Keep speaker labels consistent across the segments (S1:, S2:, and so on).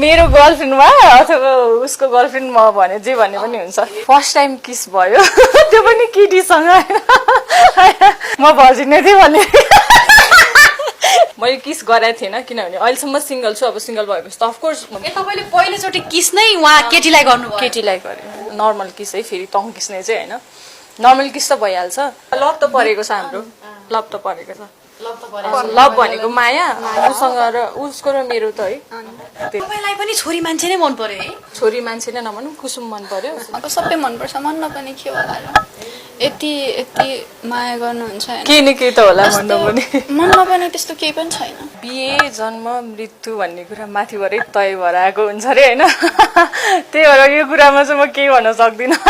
S1: मेरो गर्लफ्रेन्डमा अथवा उसको गर्लफ्रेन्ड म भने जे भन्ने पनि हुन्छ फर्स्ट टाइम किस भयो त्यो पनि केटीसँग म भर्जिन नै थिएँ भने मैले किस गरेको थिएन किनभने अहिलेसम्म सिंगल छु अब सिंगल भएपछि त अफकोर्स
S2: तपाईले पहिलोचोटि किस नै उहाँ केटीलाई गर्नुभयो
S1: केटीलाई गरेँ नर्मल किस है फेरि तङ किस्ने चाहिँ होइन नर्मल किस त भइहाल्छ लभ त परेको छ हाम्रो लभ त परेको छ लभ भनेको माया उसँग र उसको र मेरो त है
S2: तपाईलाई पनि छोरी मान्छे नै मन पर्यो है
S1: छोरी मान्छे नै नभनौँ कुसुम मन पर्यो
S3: अब सबै मनपर्छ मन नपर्ने के होला र यति माया गर्नुहुन्छ हैन
S1: के न के त होला भन्नु पनि
S3: मन नपर्ने त्यस्तो केही पनि छैन
S1: बिहे जन्म मृत्यु भन्ने कुरा माथिबाटै तय भएर आएको हुन्छ अरे होइन त्यही भएर यो कुरामा चाहिँ म केही भन्न सक्दिनँ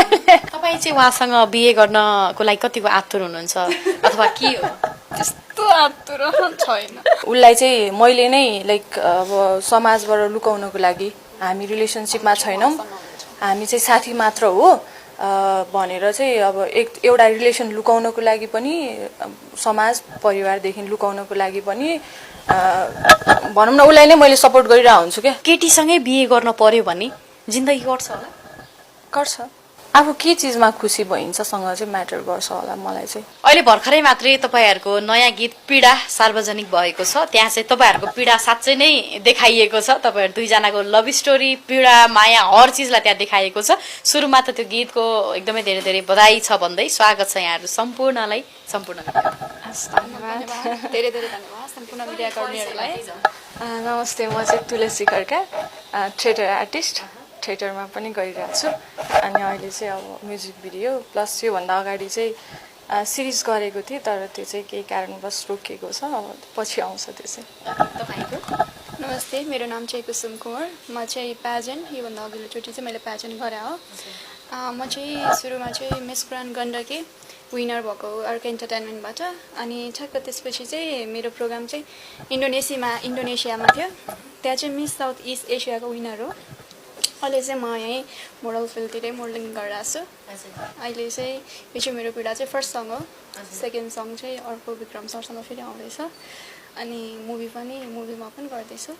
S2: तपाईँ चाहिँ उहाँसँग बिहे गर्नको लागि कतिको आतुर हुनुहुन्छ अथवा के हो
S3: त्यस्तो आतुर छैन
S1: उसलाई चाहिँ मैले नै लाइक अब समाजबाट लुकाउनको लागि हामी रिलेसनसिपमा छैनौँ हामी चाहिँ साथी मात्र हो भनेर चाहिँ अब एउटा रिलेसन लुकाउनको लागि पनि समाज परिवारदेखि लुकाउनको लागि पनि भनौँ न उसलाई नै मैले सपोर्ट गरिरहेको हुन्छु क्या
S2: केटीसँगै बिहे गर्न पर्यो भने जिन्दगी कट्छ होला
S1: गर्छ आफू के चिजमा खुसी भइन्छसँग चाहिँ म्याटर गर्छ होला मलाई चाहिँ
S2: अहिले भर्खरै मात्रै तपाईहरूको नयाँ गीत पीडा सार्वजनिक भएको छ त्यहाँ चाहिँ तपाईहरूको पीडा साँच्चै नै देखाइएको छ तपाईहरू दुईजनाको लभ स्टोरी पीडा माया हर चिजलाई त्यहाँ देखाइएको छ सुरुमा त त्यो गीतको एकदमै धेरै धेरै बधाई छ भन्दै स्वागत छ यहाँहरू सम्पूर्णलाई
S3: धन्यवाद धेरै धेरै धन्यवाद सम्पूर्ण मिडियाकर्मीहरूलाई
S1: नमस्ते म चाहिँ तुलसी खड्का थिएटर आर्टिस्ट थिएटरमा पनि गरिरहेको छु अनि अहिले चाहिँ अब म्युजिक भिडियो प्लस योभन्दा अगाडि चाहिँ सिरिज गरेको थिएँ तर त्यो चाहिँ केही कारणवश रोकिएको छ अब पछि आउँछ त्यो चाहिँ
S3: नमस्ते मेरो नाम चाहिँ कुसुम कुमार म चाहिँ प्याजेन्ट योभन्दा अघिल्लोचोटि चाहिँ मैले प्याजेन्ट गरेँ हो म चाहिँ सुरुमा चाहिँ मिस ग्रान्ड गण्डकी विनर भएको अर्को इन्टरटेनमेन्टबाट अनि ठ्याक्क त्यसपछि चाहिँ मेरो प्रोग्राम चाहिँ इन्डोनेसियामा थियो त्यहाँ चाहिँ मिस साउथ इस्ट एसियाको विनर हो अहिले चाहिँ म यहीँ मोडल फिल्डतिरै मोडलिङ गरिरहेको छु अहिले चाहिँ यो चाहिँ मेरो पीडा चाहिँ फर्स्ट सङ हो सेकेन्ड सङ चाहिँ अर्को विक्रम सरसँग फेरि आउँदैछ अनि मुभीमा पनि गर्दैछु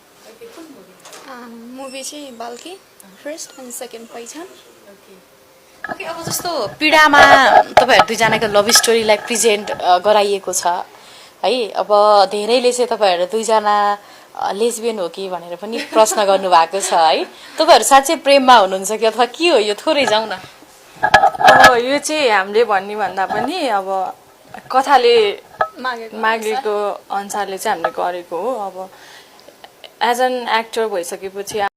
S3: मुभी चाहिँ बाल्की फर्स्ट अनि सेकेन्ड पहिचान
S2: ओके अब जस्तो पीडामा तपाईहरू दुईजनाको लभ स्टोरीलाई प्रेजेन्ट गराइएको छ है अब धेरैले चाहिँ तपाईहरू दुईजना लेस्बियन हो कि भनेर पनि प्रश्न गर्नुभएको छ है तपाईहरू साँच्चै प्रेममा हुनुहुन्छ कि अथवा के हो यो थोरै जाउँ न
S1: अब यो चाहिँ हामीले भन्ने भन्दा पनि अब कथाले मागेको अनुसारले चाहिँ हामीले गरेको हो अब एज एन एक्टर भइसकेपछि